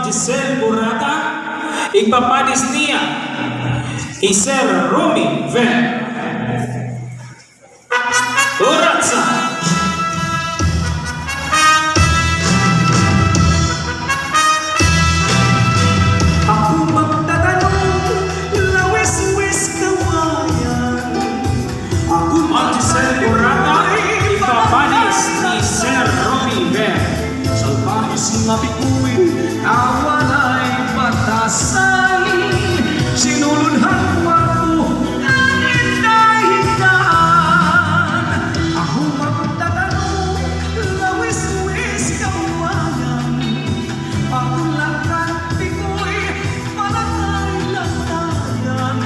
Giselle Burata, ipapadis niya kay Sir Romy Ver Uratsa. Ako magtatanong, lawis-wis kawayan. Ako Giselle Burata, ipapadis ni Sir Romy Ver. salbahis nga bikuin, awalay batasan. Sinulunhan mo ako, kanindahikan. Ako magtatanong, lawis-wis kawayan. Ako lakad bikoy, palakay-lakayan.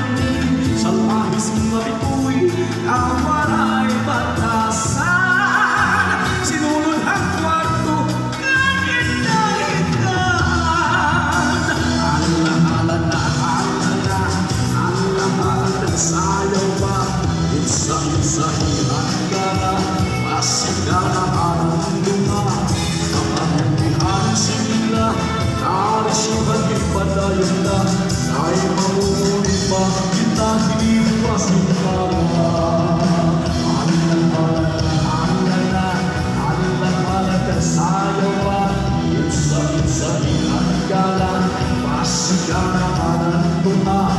Salbahis nga bikuin, awalay batasan. Sinulunhan mo ako, sayaw ba? Isa-isahihan ka na, masigana ang lunga. Kapangyarihan sila, narisipan ipadayon na, ay mamuli pa kita hinipas ng para. Alang-alang, sayaw ba? Isa-isahihan ka na, masigana ang lunga.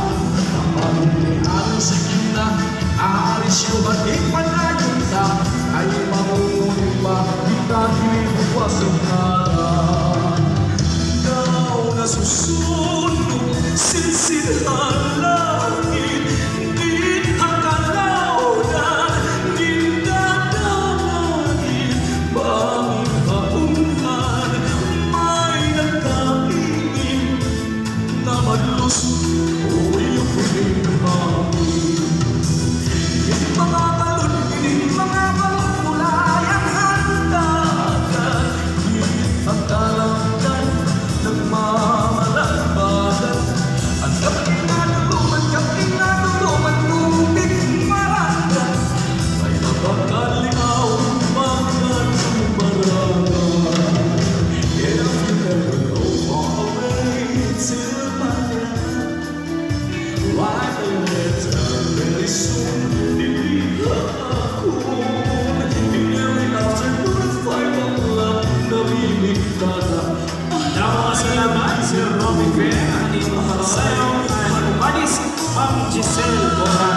Kapangyarihan sila, narisipan ipadayon na, ay mamuli pa kita hinipas ng para. Ikaw na susunod, sinsihan langit, di akalaonan, di dadamanin, banging haungan, may nagkaingin na malusot o iyong pinahangin. Yung mga balon, mga balon kulay ang handagan, higit ang kalangkan ng mamalagbagan. Ang kaping na tuluman, tubig marangan, ay napakalingaw magkanumbaragan. If you never go far away, it's still matter. Life will return very soon. Salamat Sir Romy Ver, ang ipapadis Ma'am Giselle Burata.